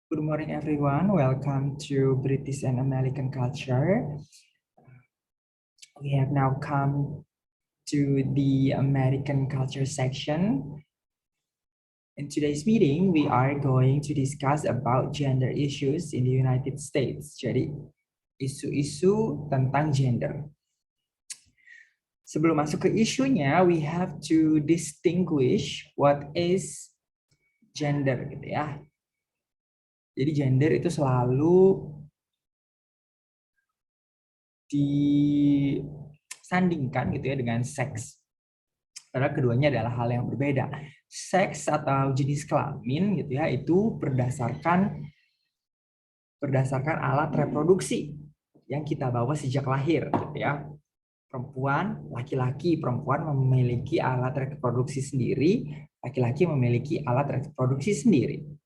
Good morning, everyone. Welcome to British and American Culture. We have now come to the American Culture section. In today's meeting, we are going to discuss about gender issues in the United States. Jadi, isu-isu tentang gender. Sebelum masuk ke isunya, we have to distinguish what is gender, gitu ya. Jadi gender itu selalu disandingkan gitu ya dengan seks. Padahal keduanya adalah hal yang berbeda. Seks atau jenis kelamin gitu ya itu berdasarkan alat reproduksi yang kita bawa sejak lahir gitu ya. Perempuan, laki-laki, perempuan memiliki alat reproduksi sendiri, laki-laki memiliki alat reproduksi sendiri.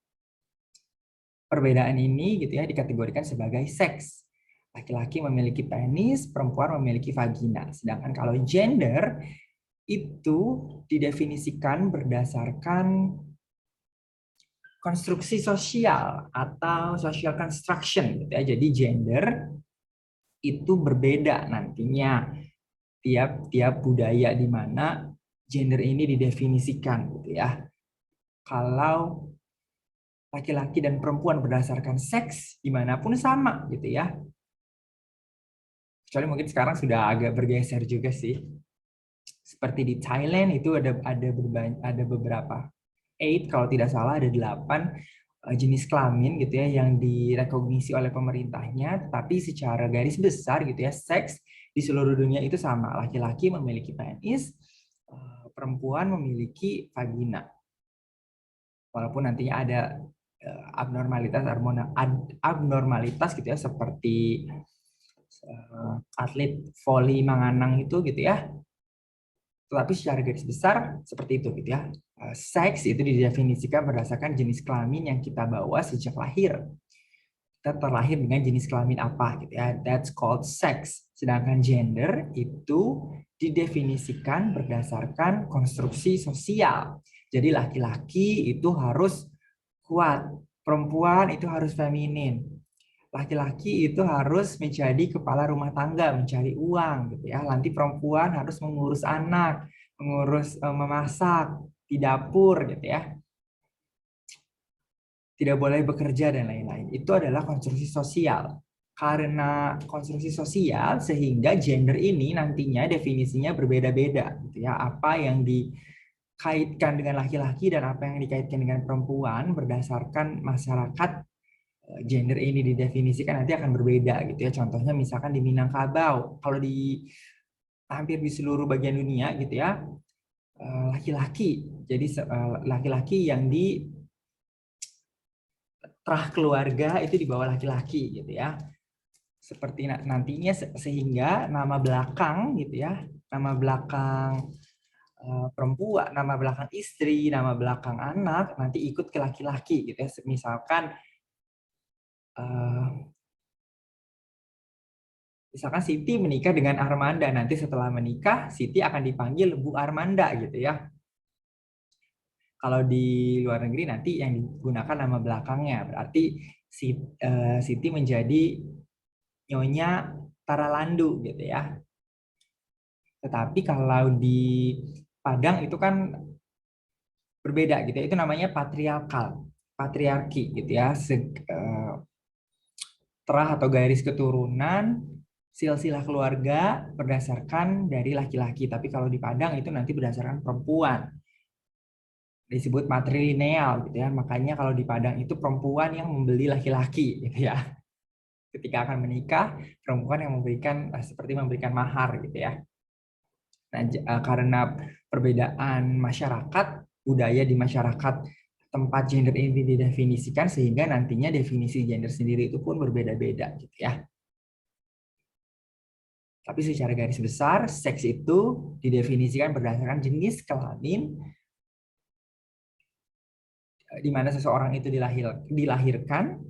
Perbedaan ini gitu ya dikategorikan sebagai seks. Laki-laki memiliki penis, perempuan memiliki vagina. Sedangkan kalau gender itu didefinisikan berdasarkan konstruksi sosial atau social construction gitu ya. Jadi gender itu berbeda nantinya tiap budaya di mana gender ini didefinisikan gitu ya. Kalau laki-laki dan perempuan berdasarkan seks dimanapun sama gitu ya. Kecuali mungkin sekarang sudah agak bergeser juga sih. Seperti di Thailand itu ada beberapa 8 kalau tidak salah ada 8 jenis kelamin gitu ya yang direkognisi oleh pemerintahnya, tapi secara garis besar gitu ya seks di seluruh dunia itu sama. Laki-laki memiliki penis, perempuan memiliki vagina. Walaupun nantinya ada abnormalitas gitu ya seperti atlet voli Manganang itu gitu ya. Tetapi secara garis besar seperti itu gitu ya. Seks itu didefinisikan berdasarkan jenis kelamin yang kita bawa sejak lahir. Kita terlahir dengan jenis kelamin apa gitu ya. That's called sex. Sedangkan gender itu didefinisikan berdasarkan konstruksi sosial. Jadi laki-laki itu harus kuat, perempuan itu harus feminin. Laki-laki itu harus menjadi kepala rumah tangga, mencari uang gitu ya. Nanti perempuan harus mengurus anak, memasak di dapur gitu ya. Tidak boleh bekerja dan lain-lain. Itu adalah konstruksi sosial. Karena konstruksi sosial sehingga gender ini nantinya definisinya berbeda-beda gitu ya. Apa yang dikaitkan dengan laki-laki dan apa yang dikaitkan dengan perempuan berdasarkan masyarakat, gender ini didefinisikan nanti akan berbeda gitu ya. Contohnya misalkan di Minangkabau, kalau di hampir di seluruh bagian dunia gitu ya, laki-laki. Jadi laki-laki yang di terah keluarga itu di bawah laki-laki gitu ya. Seperti nantinya sehingga nama belakang gitu ya, nama belakang perempuan, nama belakang istri, nama belakang anak nanti ikut ke laki-laki gitu ya. Misalkan Siti menikah dengan Armanda, nanti setelah menikah Siti akan dipanggil Bu Armanda gitu ya. Kalau di luar negeri nanti yang digunakan nama belakangnya, berarti Siti menjadi Nyonya Taralandu gitu ya. Tetapi kalau di Padang itu kan berbeda gitu ya, itu namanya patriarki gitu ya. Terah atau garis keturunan silsilah keluarga berdasarkan dari laki-laki, tapi kalau di Padang itu nanti berdasarkan perempuan, disebut matrilineal gitu ya. Makanya kalau di Padang itu perempuan yang membeli laki-laki gitu ya. Ketika akan menikah, perempuan yang seperti memberikan mahar gitu ya. Nah, karena perbedaan masyarakat, budaya di masyarakat tempat gender ini didefinisikan sehingga nantinya definisi gender sendiri itu pun berbeda-beda gitu ya. Tapi secara garis besar, seks itu didefinisikan berdasarkan jenis kelamin di mana seseorang itu dilahirkan,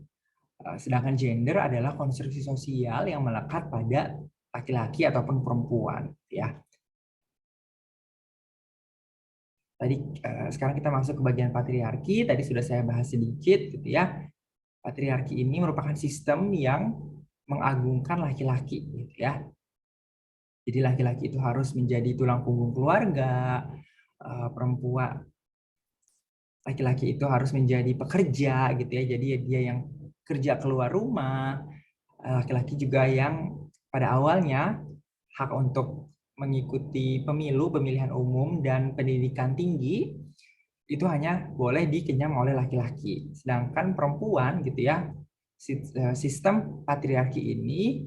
sedangkan gender adalah konstruksi sosial yang melekat pada laki-laki ataupun perempuan. Ya. Tadi sekarang kita masuk ke bagian patriarki. Tadi sudah saya bahas sedikit, gitu ya. Patriarki ini merupakan sistem yang mengagungkan laki-laki, gitu ya. Jadi laki-laki itu harus menjadi tulang punggung keluarga, perempuan laki-laki itu harus menjadi pekerja, gitu ya. Jadi dia yang kerja keluar rumah. Laki-laki juga yang pada awalnya hak untuk mengikuti pemilu, pemilihan umum, dan pendidikan tinggi itu hanya boleh dikenyang oleh laki-laki. Sedangkan perempuan gitu ya, sistem patriarki ini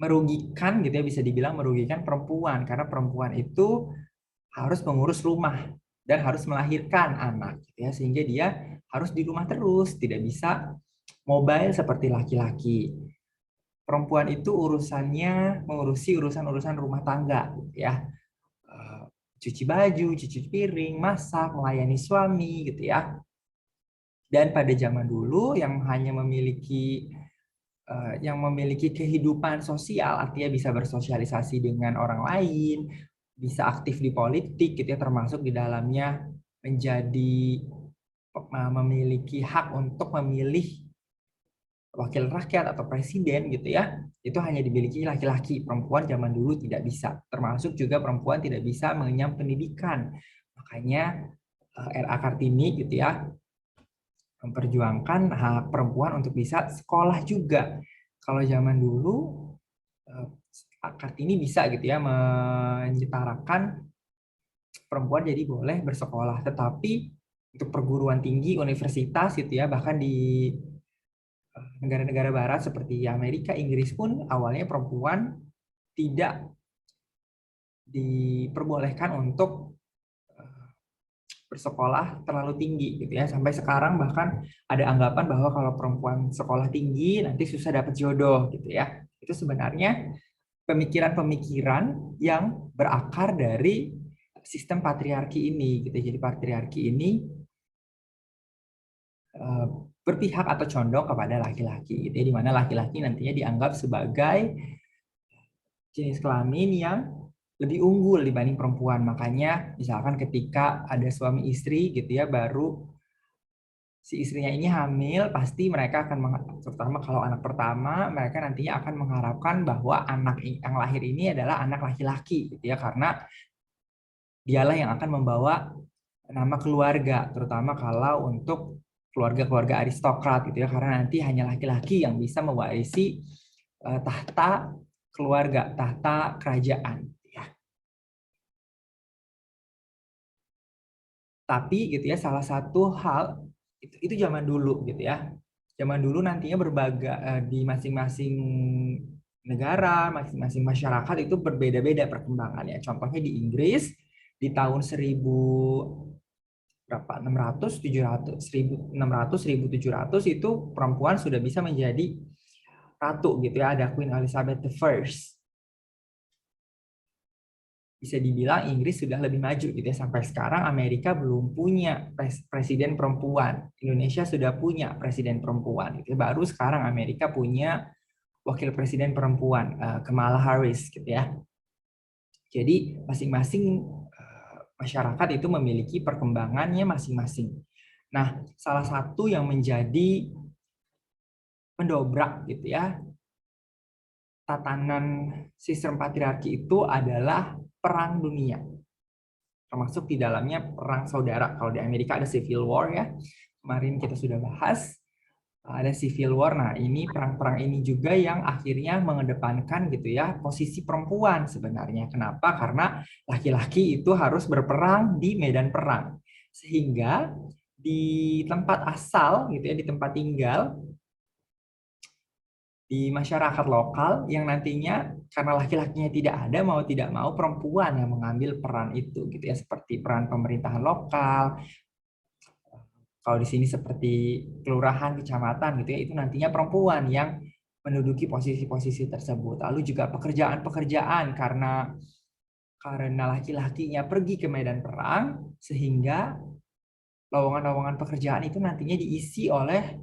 merugikan gitu ya, bisa dibilang merugikan perempuan karena perempuan itu harus mengurus rumah dan harus melahirkan anak gitu ya, sehingga dia harus di rumah terus, tidak bisa mobile seperti laki-laki. Perempuan itu urusannya mengurusi urusan-urusan rumah tangga gitu ya. Cuci baju, cuci piring, masak, melayani suami gitu ya. Dan pada zaman dulu yang memiliki kehidupan sosial, artinya bisa bersosialisasi dengan orang lain, bisa aktif di politik gitu ya, termasuk di dalamnya memiliki hak untuk memilih wakil rakyat atau presiden gitu ya, itu hanya dimiliki laki-laki. Perempuan zaman dulu tidak bisa, termasuk juga perempuan tidak bisa mengenyam pendidikan. Makanya R.A. Kartini gitu ya memperjuangkan hak perempuan untuk bisa sekolah juga. Kalau zaman dulu Kartini bisa gitu ya menyetarakan perempuan jadi boleh bersekolah, tetapi untuk perguruan tinggi, universitas gitu ya, bahkan di negara-negara barat seperti Amerika, Inggris pun awalnya perempuan tidak diperbolehkan untuk bersekolah terlalu tinggi gitu ya. Sampai sekarang bahkan ada anggapan bahwa kalau perempuan sekolah tinggi nanti susah dapat jodoh gitu ya. Itu sebenarnya pemikiran-pemikiran yang berakar dari sistem patriarki ini gitu. Jadi patriarki ini berpihak atau condong kepada laki-laki gitu ya, di mana laki-laki nantinya dianggap sebagai jenis kelamin yang lebih unggul dibanding perempuan. Makanya misalkan ketika ada suami istri gitu ya, baru si istrinya ini hamil, pasti mereka akan terutama kalau anak pertama, mereka nantinya akan mengharapkan bahwa anak yang lahir ini adalah anak laki-laki gitu ya, karena dialah yang akan membawa nama keluarga, terutama kalau untuk keluarga-keluarga aristokrat gitu ya, karena nanti hanya laki-laki yang bisa mewarisi tahta keluarga, tahta kerajaan. Ya. Tapi gitu ya, salah satu hal itu zaman dulu gitu ya. Zaman dulu nantinya berbagai di masing-masing negara, masing-masing masyarakat itu berbeda-beda perkembangannya. Contohnya di Inggris di tahun 600 700 1600 1700 itu perempuan sudah bisa menjadi ratu gitu ya, ada Queen Elizabeth the First. Bisa dibilang Inggris sudah lebih maju gitu ya. Sampai sekarang Amerika belum punya presiden perempuan, Indonesia sudah punya presiden perempuan gitu ya. Baru sekarang Amerika punya wakil presiden perempuan, Kamala Harris gitu ya. Jadi masing-masing masyarakat itu memiliki perkembangannya masing-masing. Nah, salah satu yang menjadi pendobrak gitu ya tatanan sistem patriarki itu adalah perang dunia, termasuk di dalamnya perang saudara. Kalau di Amerika ada Civil War ya, kemarin kita sudah bahas ada Civil War. Nah, ini perang-perang ini juga yang akhirnya mengedepankan gitu ya posisi perempuan sebenarnya. Kenapa? Karena laki-laki itu harus berperang di medan perang. Sehingga di tempat asal gitu ya, di tempat tinggal, di masyarakat lokal yang nantinya karena laki-lakinya tidak ada, mau tidak mau perempuan yang mengambil peran itu gitu ya, seperti peran pemerintahan lokal. Kalau di sini seperti kelurahan, kecamatan gitu ya, itu nantinya perempuan yang menduduki posisi-posisi tersebut. Lalu juga pekerjaan-pekerjaan karena laki-lakinya pergi ke medan perang, sehingga lowongan-lowongan pekerjaan itu nantinya diisi oleh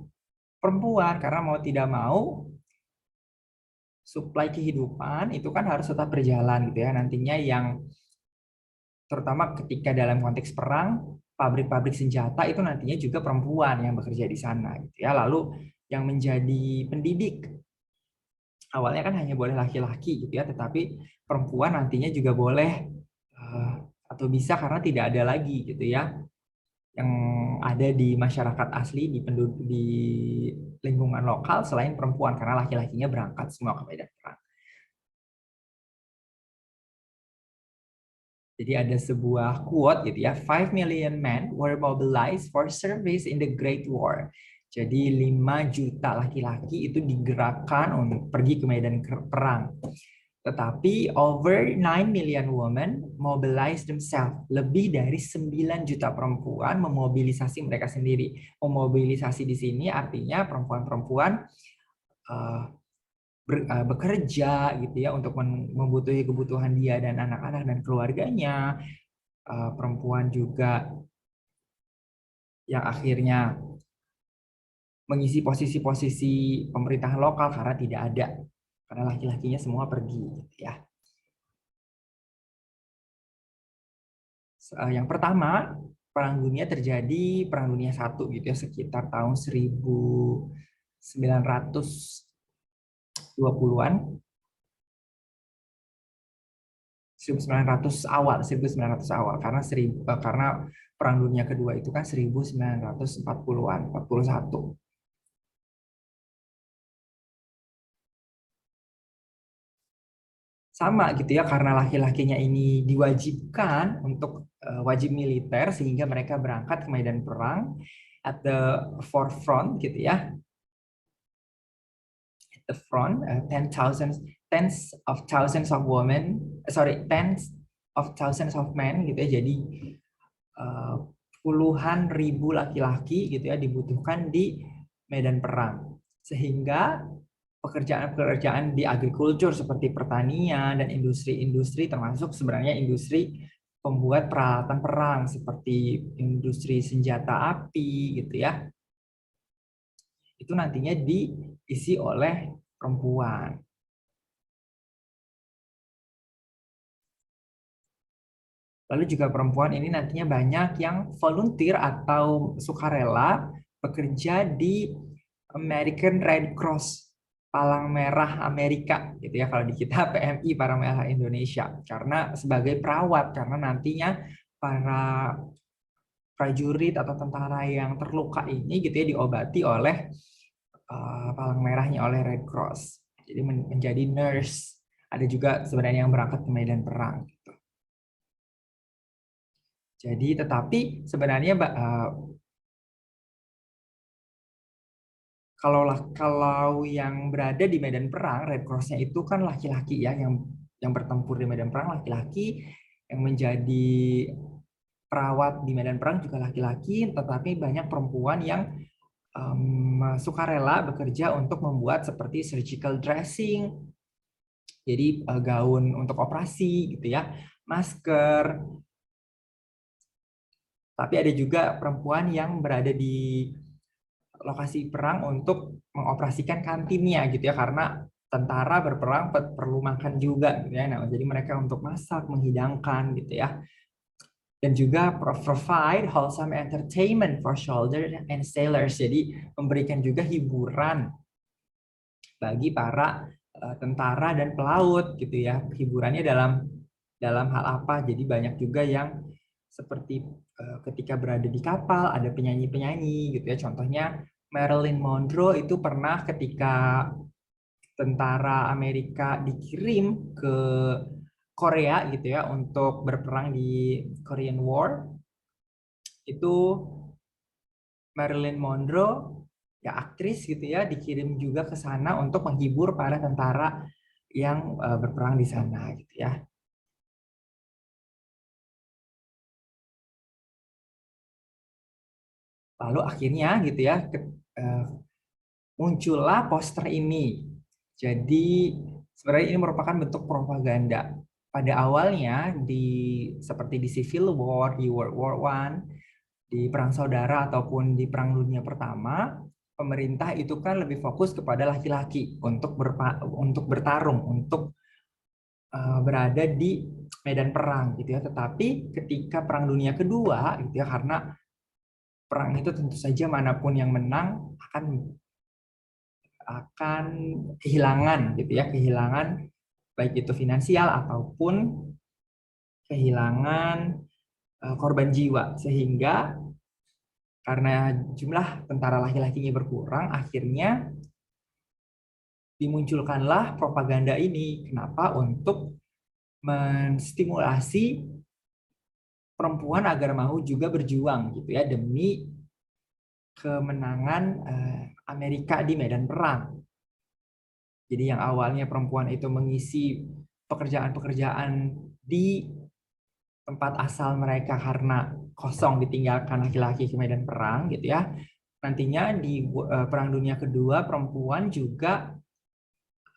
perempuan karena mau tidak mau suplai kehidupan itu kan harus tetap berjalan gitu ya. Nantinya yang terutama ketika dalam konteks perang, pabrik-pabrik senjata itu nantinya juga perempuan yang bekerja di sana gitu ya. Lalu yang menjadi pendidik awalnya kan hanya boleh laki-laki gitu ya, tetapi perempuan nantinya juga boleh eh, atau bisa karena tidak ada lagi gitu ya yang ada di masyarakat asli di penduduk di lingkungan lokal selain perempuan karena laki-lakinya berangkat semua ke medan perang. Jadi ada sebuah quote gitu ya, 5 million men were mobilized for service in the Great War. Jadi 5 juta laki-laki itu digerakkan untuk pergi ke medan perang. Tetapi over 9 million women mobilize themselves. Lebih dari 9 juta perempuan memobilisasi mereka sendiri. Memobilisasi di sini artinya perempuan-perempuan uh, bekerja gitu ya untuk membutuhi kebutuhan dia dan anak-anak dan keluarganya. Perempuan juga yang akhirnya mengisi posisi-posisi pemerintahan lokal karena tidak ada, karena laki-lakinya semua pergi gitu ya. Yang pertama, Perang Dunia terjadi, Perang Dunia I gitu ya, sekitar tahun 1920-an, 1900 awal, 1900 awal, karena Perang Dunia Kedua itu kan 1940-an, 41. Sama gitu ya, karena laki-lakinya ini diwajibkan untuk wajib militer sehingga mereka berangkat ke medan perang at the forefront gitu ya, at the front, tens of thousands of women, tens of thousands of men gitu ya, jadi puluhan ribu laki-laki gitu ya dibutuhkan di medan perang sehingga pekerjaan-pekerjaan di agrikultur seperti pertanian dan industri-industri termasuk sebenarnya industri pembuat peralatan perang seperti industri senjata api gitu ya. Itu nantinya diisi oleh perempuan. Lalu juga perempuan ini nantinya banyak yang volunteer atau sukarela bekerja di American Red Cross, Palang Merah Amerika gitu ya, kalau di kita PMI, Palang Merah Indonesia, karena sebagai perawat, karena nantinya para prajurit atau tentara yang terluka ini gitu ya diobati oleh Palang Merahnya, oleh Red Cross, jadi menjadi nurse. Ada juga sebenarnya yang berangkat ke medan perang gitu. Jadi tetapi sebenarnya kalau yang berada di medan perang, Red Cross-nya itu kan laki-laki ya, yang bertempur di medan perang laki-laki, yang menjadi perawat di medan perang juga laki-laki, tetapi banyak perempuan yang sukarela bekerja untuk membuat seperti surgical dressing, jadi gaun untuk operasi gitu ya, masker. Tapi ada juga perempuan yang berada di lokasi perang untuk mengoperasikan kantinnya gitu ya, karena tentara berperang perlu makan juga gitu ya. Nah, jadi mereka untuk masak, menghidangkan gitu ya. Dan juga provide wholesome entertainment for soldiers and sailors. Jadi memberikan juga hiburan bagi para tentara dan pelaut gitu ya. Hiburannya dalam hal apa? Jadi banyak juga yang seperti ketika berada di kapal ada penyanyi-penyanyi gitu ya. Contohnya Marilyn Monroe itu pernah ketika tentara Amerika dikirim ke Korea gitu ya untuk berperang di Korean War, itu Marilyn Monroe ya aktris gitu ya dikirim juga ke sana untuk menghibur para tentara yang berperang di sana gitu ya. Lalu akhirnya gitu ya muncullah poster ini. Jadi sebenarnya ini merupakan bentuk propaganda. Pada awalnya seperti di Civil War, di World War One, di Perang Saudara ataupun di Perang Dunia Pertama, pemerintah itu kan lebih fokus kepada laki-laki untuk bertarung, untuk berada di medan perang gitu ya. Tetapi ketika Perang Dunia Kedua gitu ya, karena perang itu tentu saja manapun yang menang akan kehilangan gitu ya, kehilangan baik itu finansial ataupun kehilangan korban jiwa, sehingga karena jumlah tentara laki-lakinya berkurang, akhirnya dimunculkanlah propaganda ini. Kenapa? Untuk menstimulasi perempuan agar mau juga berjuang gitu ya, demi kemenangan Amerika di medan perang. Jadi yang awalnya perempuan itu mengisi pekerjaan-pekerjaan di tempat asal mereka karena kosong ditinggalkan laki-laki ke medan perang gitu ya. Nantinya di Perang Dunia Kedua perempuan juga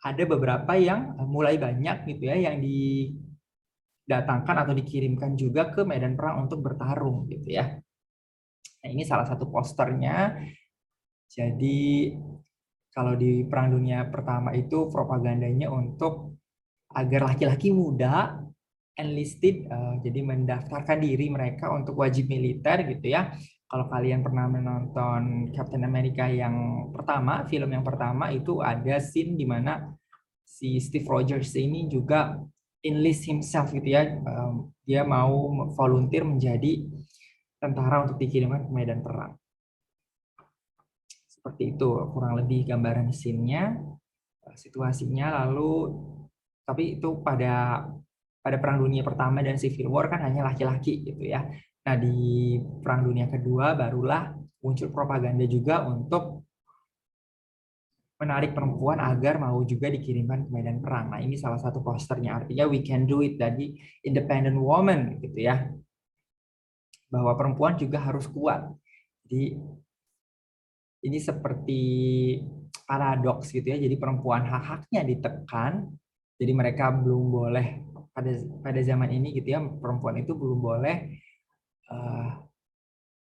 ada beberapa yang mulai banyak gitu ya yang didatangkan atau dikirimkan juga ke medan perang untuk bertarung gitu ya. Nah, ini salah satu posternya. Jadi kalau di Perang Dunia Pertama itu propagandanya untuk agar laki-laki muda enlisted, jadi mendaftarkan diri mereka untuk wajib militer gitu ya. Kalau kalian pernah menonton Captain America yang pertama, film yang pertama itu ada scene di mana si Steve Rogers ini juga enlist himself gitu ya. Dia mau volunteer menjadi tentara untuk dikirimkan ke medan perang. Seperti itu kurang lebih gambaran scene-nya, situasinya. Lalu tapi itu pada Perang Dunia Pertama dan Civil War kan hanya laki-laki gitu ya. Nah, di Perang Dunia Kedua barulah muncul propaganda juga untuk menarik perempuan agar mau juga dikirimkan ke medan perang. Nah, ini salah satu posternya, artinya we can do it, jadi independent woman gitu ya. Bahwa perempuan juga harus kuat. Jadi ini seperti paradoks gitu ya. Jadi perempuan hak-haknya ditekan. Jadi mereka belum boleh pada zaman ini gitu ya, perempuan itu belum boleh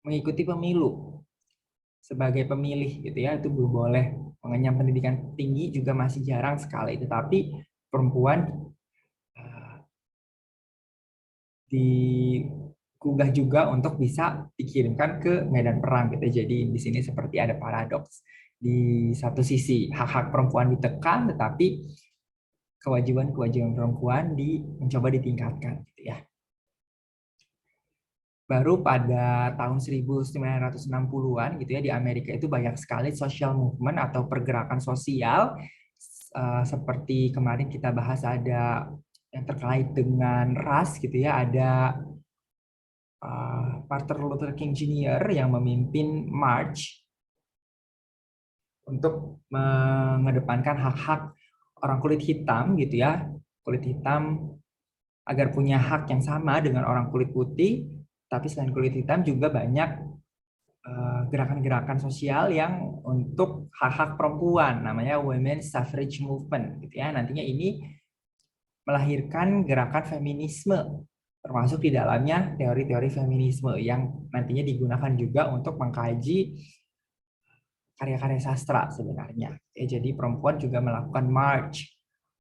mengikuti pemilu sebagai pemilih gitu ya, itu belum boleh. Mengenyam pendidikan tinggi juga masih jarang sekali. Tetapi perempuan digugah juga untuk bisa dikirimkan ke medan perang gitu. Jadi di sini seperti ada paradoks. Di satu sisi hak-hak perempuan ditekan, tetapi kewajiban-kewajiban perempuan mencoba ditingkatkan gitu ya. Baru pada tahun 1960-an gitu ya, di Amerika itu banyak sekali social movement atau pergerakan sosial, seperti kemarin kita bahas ada yang terkait dengan ras gitu ya, ada Martin Luther King Jr. yang memimpin march untuk mengedepankan hak-hak orang kulit hitam gitu ya, kulit hitam agar punya hak yang sama dengan orang kulit putih. Tapi selain kulit hitam juga banyak gerakan-gerakan sosial yang untuk hak-hak perempuan, namanya Women's Suffrage Movement gitu ya. Nantinya ini melahirkan gerakan feminisme, termasuk di dalamnya teori-teori feminisme yang nantinya digunakan juga untuk mengkaji karya-karya sastra sebenarnya. Ya, jadi perempuan juga melakukan march.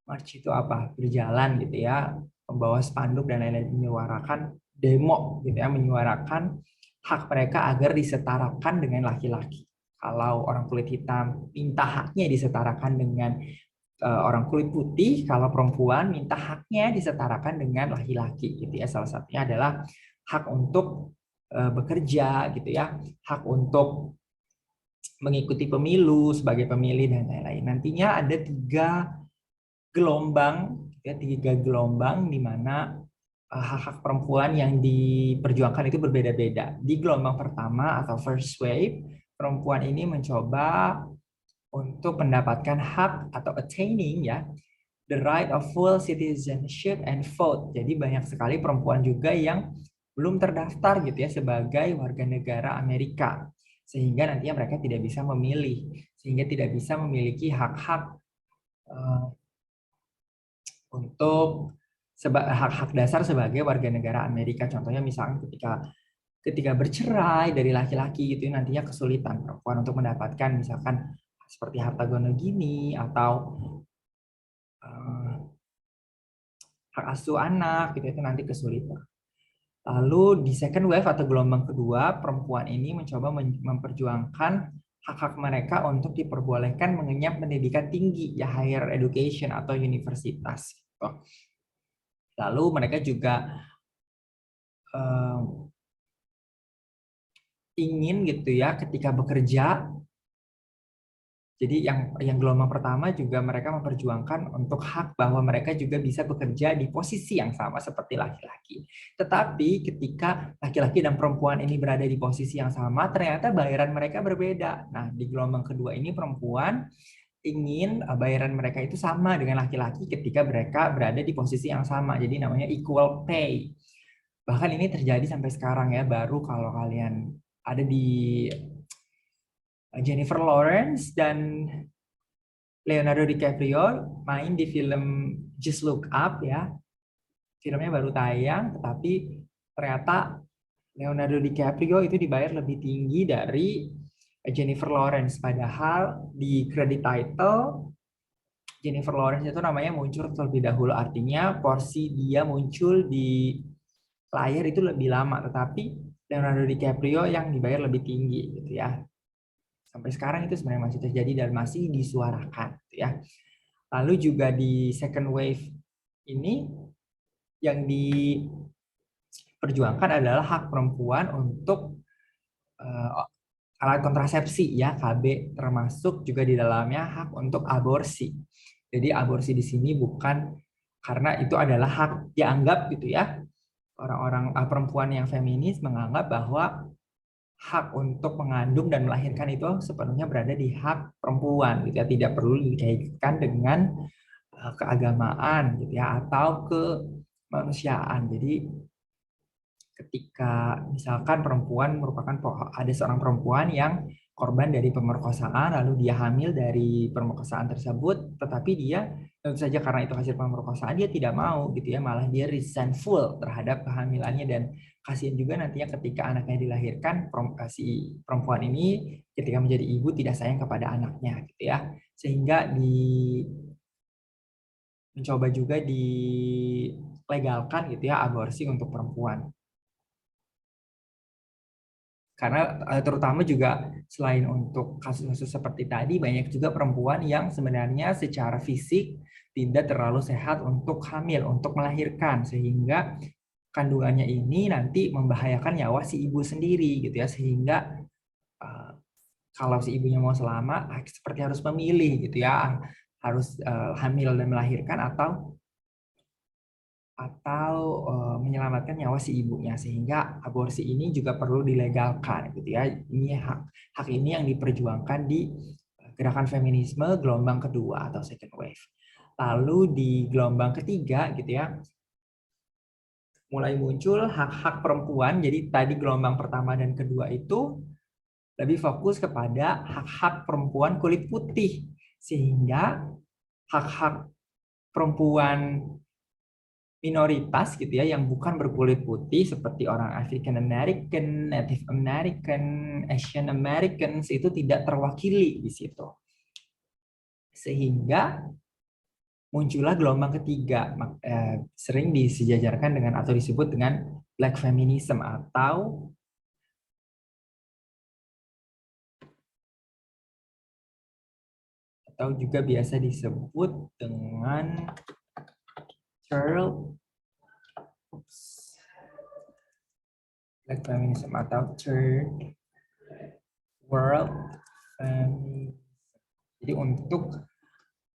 March itu apa? Berjalan gitu ya, membawa spanduk dan lain-lain, menyuarakan demo gitu ya, menyuarakan hak mereka agar disetarakan dengan laki-laki. Kalau orang kulit hitam minta haknya disetarakan dengan orang kulit putih, kalau perempuan minta haknya disetarakan dengan laki-laki gitu ya. Salah satunya adalah hak untuk bekerja gitu ya, hak untuk mengikuti pemilu sebagai pemilih dan lain-lain. Nantinya ada gelombang, ya, tiga gelombang di mana hak-hak perempuan yang diperjuangkan itu berbeda-beda. Di gelombang pertama atau first wave, perempuan ini mencoba untuk mendapatkan hak atau attaining ya the right of full citizenship and vote. Jadi banyak sekali perempuan juga yang belum terdaftar gitu ya sebagai warga negara Amerika, sehingga nantinya mereka tidak bisa memilih, sehingga tidak bisa memiliki hak-hak untuk hak-hak dasar sebagai warga negara Amerika. Contohnya misalnya ketika bercerai dari laki-laki gitu nantinya kesulitan perempuan untuk mendapatkan misalkan seperti harta gono gini atau hak asuh anak gitu itu nanti kesulitan. Lalu di second wave atau gelombang kedua, perempuan ini mencoba memperjuangkan hak-hak mereka untuk diperbolehkan mengenyam pendidikan tinggi, ya higher education atau universitas. Gitu. Lalu mereka juga ingin gitu ya ketika bekerja. Jadi yang gelombang pertama juga mereka memperjuangkan untuk hak bahwa mereka juga bisa bekerja di posisi yang sama seperti laki-laki. Tetapi ketika laki-laki dan perempuan ini berada di posisi yang sama, ternyata bayaran mereka berbeda. Nah, di gelombang kedua ini perempuan ingin bayaran mereka itu sama dengan laki-laki ketika mereka berada di posisi yang sama. Jadi namanya equal pay. Bahkan ini terjadi sampai sekarang ya, baru kalau kalian ada di Jennifer Lawrence dan Leonardo DiCaprio main di film Just Look Up ya. Filmnya baru tayang, tetapi ternyata Leonardo DiCaprio itu dibayar lebih tinggi dari Jennifer Lawrence. Padahal di credit title Jennifer Lawrence itu namanya muncul terlebih dahulu. Artinya porsi dia muncul di layar itu lebih lama, tetapi Leonardo DiCaprio yang dibayar lebih tinggi gitu ya. Sampai sekarang itu sebenarnya masih terjadi dan masih disuarakan gitu ya. Lalu juga di second wave ini yang diperjuangkan adalah hak perempuan untuk alat kontrasepsi ya KB, termasuk juga di dalamnya hak untuk aborsi. Jadi aborsi di sini bukan karena itu adalah hak dianggap gitu ya. Orang-orang perempuan yang feminis menganggap bahwa hak untuk mengandung dan melahirkan itu sepenuhnya berada di hak perempuan gitu ya, tidak perlu dikaitkan dengan keagamaan gitu ya atau kemanusiaan. Jadi ketika misalkan perempuan merupakan ada seorang perempuan yang korban dari pemerkosaan lalu dia hamil dari pemerkosaan tersebut, tetapi dia tentu saja karena itu hasil pemerkosaan dia tidak mau gitu ya, malah dia resentful terhadap kehamilannya dan kasihan juga nantinya ketika anaknya dilahirkan si perempuan ini ketika menjadi ibu tidak sayang kepada anaknya gitu ya, sehingga mencoba juga dilegalkan gitu ya aborsi untuk perempuan. Karena terutama juga selain untuk kasus-kasus seperti tadi, banyak juga perempuan yang sebenarnya secara fisik tidak terlalu sehat untuk hamil, untuk melahirkan, sehingga kandungannya ini nanti membahayakan nyawa si ibu sendiri gitu ya, sehingga kalau si ibunya mau selamat seperti harus memilih gitu ya, harus hamil dan melahirkan atau menyelamatkan nyawa si ibunya, sehingga aborsi ini juga perlu dilegalkan gitu ya. Ini hak ini yang diperjuangkan di gerakan feminisme gelombang kedua atau second wave. Lalu di gelombang ketiga gitu ya, mulai muncul hak-hak perempuan. Jadi tadi gelombang pertama dan kedua itu lebih fokus kepada hak-hak perempuan kulit putih, sehingga hak-hak perempuan minoritas gitu ya yang bukan berkulit putih seperti orang African American, Native American, Asian Americans itu tidak terwakili di situ. Sehingga muncullah gelombang ketiga, sering disejajarkan dengan atau disebut dengan Black Feminism atau juga biasa disebut dengan Black Feminism atau Third World Feminism. Jadi untuk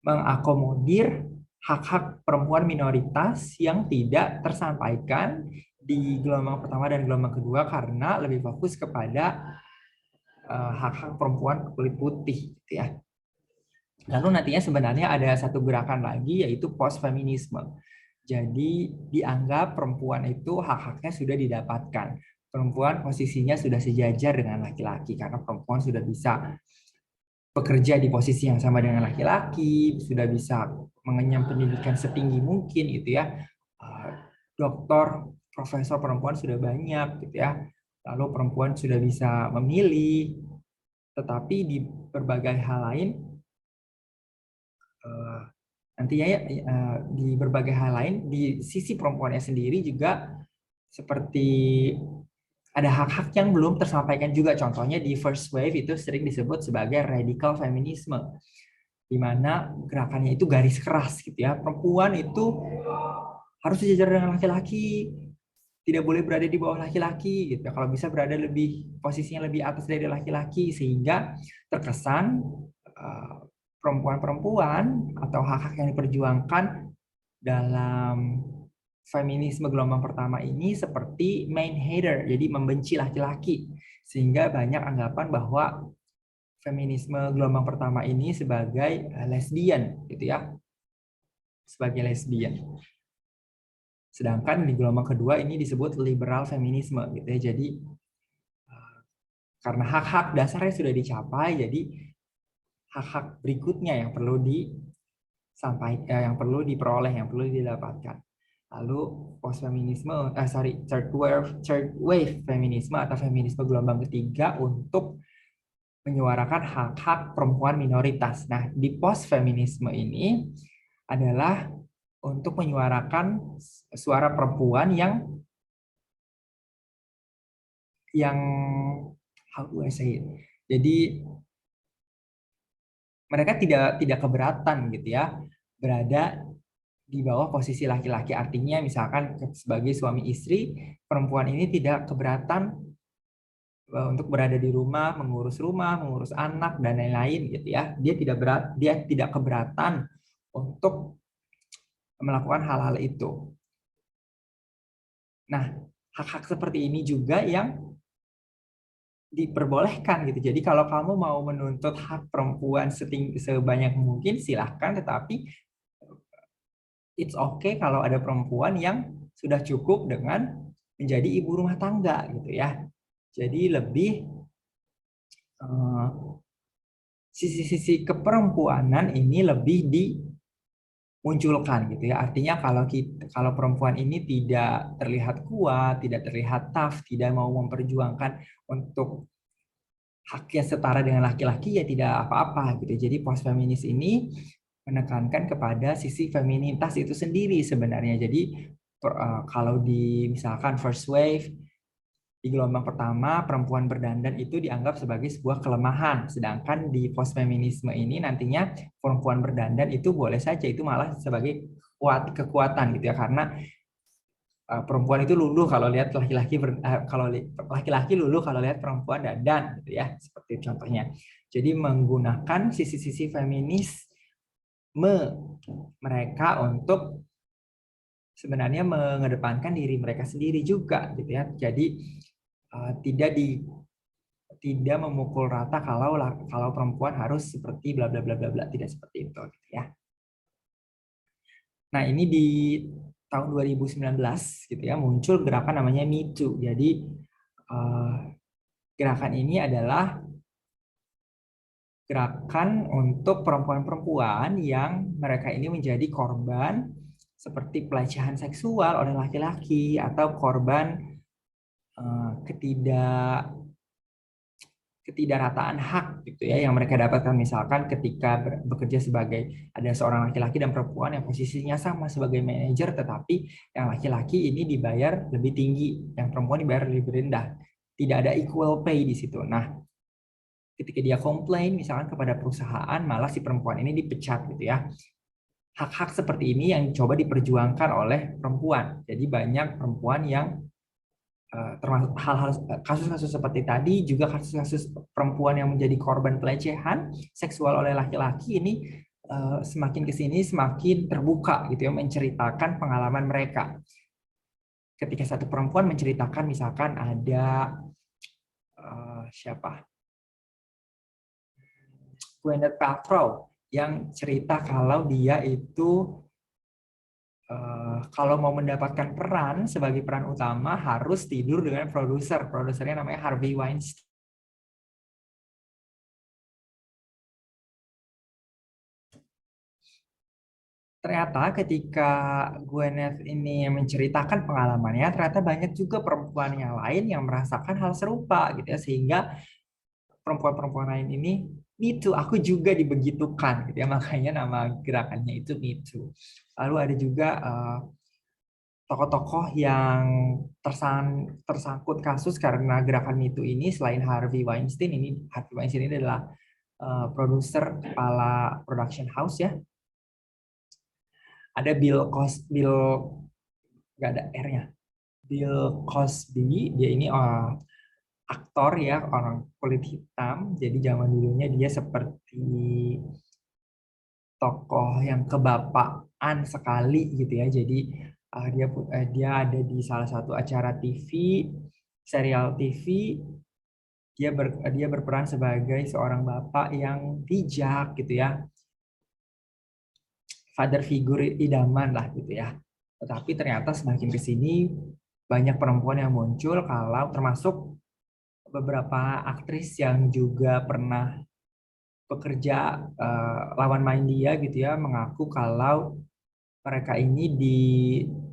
mengakomodir hak-hak perempuan minoritas yang tidak tersampaikan di gelombang pertama dan gelombang kedua karena lebih fokus kepada hak-hak perempuan kulit putih gitu ya. Lalu nantinya sebenarnya ada satu gerakan lagi yaitu post-feminisme. Jadi dianggap perempuan itu hak-haknya sudah didapatkan. Perempuan posisinya sudah sejajar dengan laki-laki karena perempuan sudah bisa bekerja di posisi yang sama dengan laki-laki, sudah bisa mengenyam pendidikan setinggi mungkin gitu ya. Doktor, profesor perempuan sudah banyak gitu ya. Lalu perempuan sudah bisa memilih, tetapi di berbagai hal lain Nantinya ya, di berbagai hal lain, di sisi perempuannya sendiri juga seperti ada hak-hak yang belum tersampaikan juga. Contohnya di first wave itu sering disebut sebagai radical feminisme, di mana gerakannya itu garis keras gitu ya. Perempuan itu harus sejajar dengan laki-laki, tidak boleh berada di bawah laki-laki gitu. Kalau bisa berada lebih posisinya lebih atas dari laki-laki, sehingga terkesan eh, perempuan-perempuan atau hak-hak yang diperjuangkan dalam feminisme gelombang pertama ini seperti main hater, jadi membenci laki-laki, sehingga banyak anggapan bahwa feminisme gelombang pertama ini sebagai lesbian gitu ya, sebagai lesbian. Sedangkan di gelombang kedua ini disebut liberal feminisme gitu ya. Jadi karena hak-hak dasarnya sudah dicapai, jadi hak-hak berikutnya yang perlu disampaikan, yang perlu diperoleh, yang perlu didapatkan. Lalu post feminisme, third wave feminisme atau feminisme gelombang ketiga untuk menyuarakan hak-hak perempuan minoritas. Nah, di post feminisme ini adalah untuk menyuarakan suara perempuan yang how do I say it? Jadi mereka tidak keberatan gitu ya berada di bawah posisi laki-laki. Artinya misalkan sebagai suami istri, perempuan ini tidak keberatan untuk berada di rumah, mengurus anak dan lain-lain gitu ya. Dia tidak keberatan untuk melakukan hal-hal itu. Nah, hak-hak seperti ini juga yang diperbolehkan gitu. Jadi kalau kamu mau menuntut hak perempuan sebanyak mungkin silahkan, tetapi it's okay kalau ada perempuan yang sudah cukup dengan menjadi ibu rumah tangga gitu ya. Jadi lebih sisi-sisi keperempuanan ini lebih dimunculkan gitu ya. Artinya kalau perempuan ini tidak terlihat kuat, tidak terlihat tough, tidak mau memperjuangkan untuk haknya setara dengan laki-laki, ya tidak apa-apa gitu. Jadi post feminis ini menekankan kepada sisi feminitas itu sendiri sebenarnya. Jadi kalau di misalkan first wave di gelombang pertama perempuan berdandan itu dianggap sebagai sebuah kelemahan, sedangkan di post feminisme ini nantinya perempuan berdandan itu boleh saja itu malah sebagai kekuatan gitu ya, karena perempuan itu luluh kalau lihat laki-laki luluh kalau lihat perempuan dandan gitu ya, seperti contohnya. Jadi menggunakan sisi-sisi feminisme mereka untuk sebenarnya mengedepankan diri mereka sendiri juga gitu ya. Jadi tidak memukul rata kalau perempuan harus seperti bla bla bla bla bla, tidak seperti itu gitu ya. Nah, ini di tahun 2019 gitu ya muncul gerakan namanya Me Too. Jadi gerakan ini adalah gerakan untuk perempuan-perempuan yang mereka ini menjadi korban seperti pelecehan seksual oleh laki-laki atau korban ketidakrataan hak gitu ya yang mereka dapatkan, misalkan ketika bekerja sebagai ada seorang laki-laki dan perempuan yang posisinya sama sebagai manajer, tetapi yang laki-laki ini dibayar lebih tinggi, yang perempuan dibayar lebih rendah, tidak ada equal pay di situ. Nah, ketika dia komplain misalkan kepada perusahaan, malah si perempuan ini dipecat gitu ya. Hak-hak seperti ini yang coba diperjuangkan oleh perempuan. Jadi banyak perempuan yang termasuk hal-hal kasus-kasus seperti tadi, juga kasus-kasus perempuan yang menjadi korban pelecehan seksual oleh laki-laki ini semakin ke sini semakin terbuka gitu ya, menceritakan pengalaman mereka. Ketika satu perempuan menceritakan misalkan ada siapa? Gwyneth Paltrow yang cerita kalau dia itu kalau mau mendapatkan peran sebagai peran utama harus tidur dengan produsernya namanya Harvey Weinstein. Ternyata ketika Gwyneth ini menceritakan pengalamannya, ternyata banyak juga perempuan yang lain yang merasakan hal serupa gitu ya, sehingga perempuan-perempuan lain ini Me Too, aku juga dibegitukan gitu ya, makanya nama gerakannya itu Me Too. Lalu ada juga tokoh-tokoh yang tersangkut kasus karena gerakan Me Too ini. Selain Harvey Weinstein, Harvey Weinstein ini adalah produser kepala production house ya. Ada Bill nggak ada R-nya. Bill Cosby, dia ini aktor ya, orang kulit hitam. Jadi zaman dulunya dia seperti tokoh yang kebapaan sekali gitu ya. Jadi dia ada di salah satu acara TV, serial TV. Dia berperan sebagai seorang bapak yang bijak gitu ya, father figure idaman lah gitu ya. Tetapi ternyata semakin ke sini banyak perempuan yang muncul, kalau termasuk beberapa aktris yang juga pernah bekerja lawan main dia gitu ya, mengaku kalau mereka ini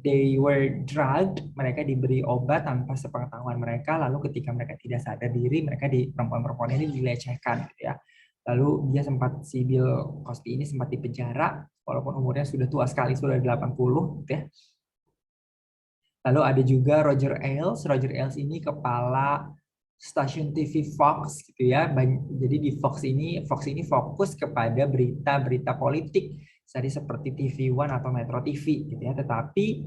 they were drugged, mereka diberi obat tanpa sepengetahuan mereka, lalu ketika mereka tidak sadar diri, mereka perempuan-perempuan ini dilecehkan gitu ya. Lalu si Bill Cosby ini sempat dipenjara walaupun umurnya sudah tua sekali, sudah 80 gitu ya. Lalu ada juga Roger Ailes. Roger Ailes ini kepala stasiun TV Fox gitu ya. Jadi di Fox ini fokus kepada berita-berita politik, jadi seperti TV One atau Metro TV gitu ya. Tetapi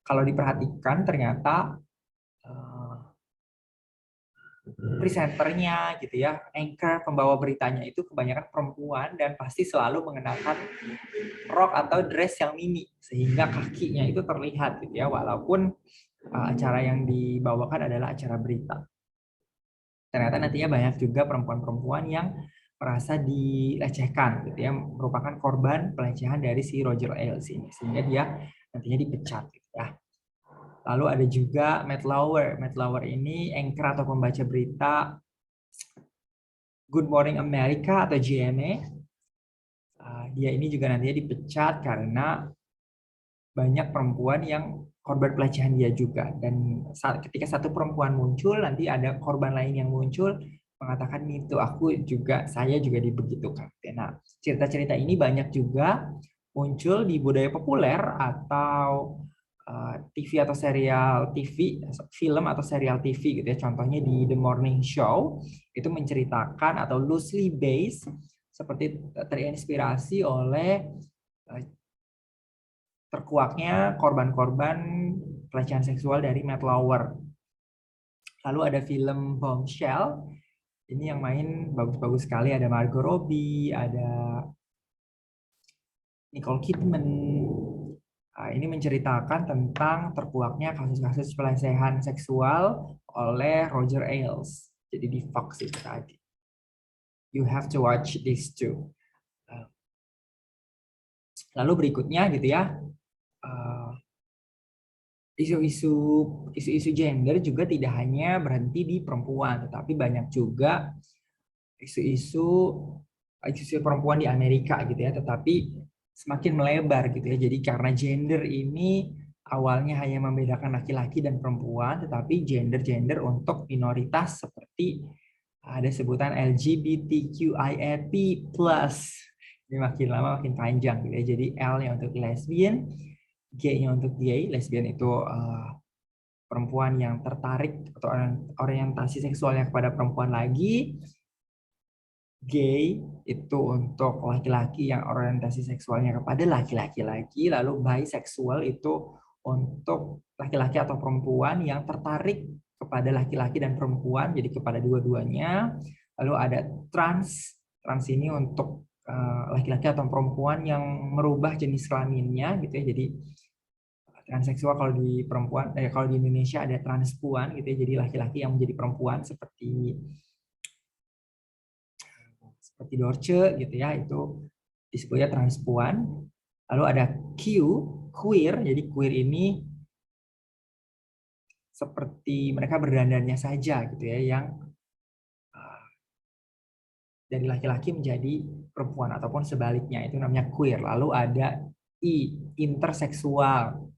kalau diperhatikan ternyata presenternya gitu ya, anchor, pembawa beritanya itu kebanyakan perempuan dan pasti selalu mengenakan rok atau dress yang mini sehingga kakinya itu terlihat gitu ya, walaupun acara yang dibawakan adalah acara berita. Ternyata nantinya banyak juga perempuan-perempuan yang merasa dilecehkan gitu ya, merupakan korban pelecehan dari si Roger Ailes ini, sehingga dia nantinya dipecat gitu ya. Lalu ada juga Matt Lauer. Matt Lauer ini anchor atau pembaca berita Good Morning America atau GMA. Dia ini juga nantinya dipecat karena banyak perempuan yang korban pelecehan dia juga. Dan ketika satu perempuan muncul, nanti ada korban lain yang muncul mengatakan itu saya juga dibegitukan. Nah, cerita-cerita ini banyak juga muncul di budaya populer atau TV atau serial TV, film atau serial TV gitu ya. Contohnya di The Morning Show itu menceritakan atau loosely based seperti terinspirasi oleh terkuaknya korban-korban pelecehan seksual dari Matt Lauer. Lalu ada film Bombshell. Ini yang main bagus-bagus sekali. Ada Margot Robbie, ada Nicole Kidman. Ini menceritakan tentang terkuaknya kasus-kasus pelecehan seksual oleh Roger Ailes. Jadi di Fox itu tadi. You have to watch these two. Lalu berikutnya gitu ya, isu-isu gender juga tidak hanya berhenti di perempuan, tetapi banyak juga isu-isu perempuan di Amerika gitu ya, tetapi semakin melebar gitu ya. Jadi karena gender ini awalnya hanya membedakan laki-laki dan perempuan, tetapi gender untuk minoritas seperti ada sebutan LGBTQIAP+. Ini makin lama makin panjang gitu ya. Jadi L-nya untuk lesbian, G-nya untuk gay. Lesbian itu perempuan yang tertarik atau orientasi seksualnya kepada perempuan lagi. Gay itu untuk laki-laki yang orientasi seksualnya kepada laki-laki lagi. Lalu bisexual itu untuk laki-laki atau perempuan yang tertarik kepada laki-laki dan perempuan, jadi kepada dua-duanya. Lalu ada trans. Trans ini untuk laki-laki atau perempuan yang merubah jenis kelaminnya gitu ya. Jadi transseksual kalau di perempuan, kalau di Indonesia ada transpuan gitu ya. Jadi laki-laki yang menjadi perempuan seperti Dorce gitu ya, itu disebutnya transpuan. Lalu ada queer. Jadi queer ini seperti mereka berdandannya saja gitu ya, yang dari laki-laki menjadi perempuan ataupun sebaliknya, itu namanya queer. Lalu ada interseksual.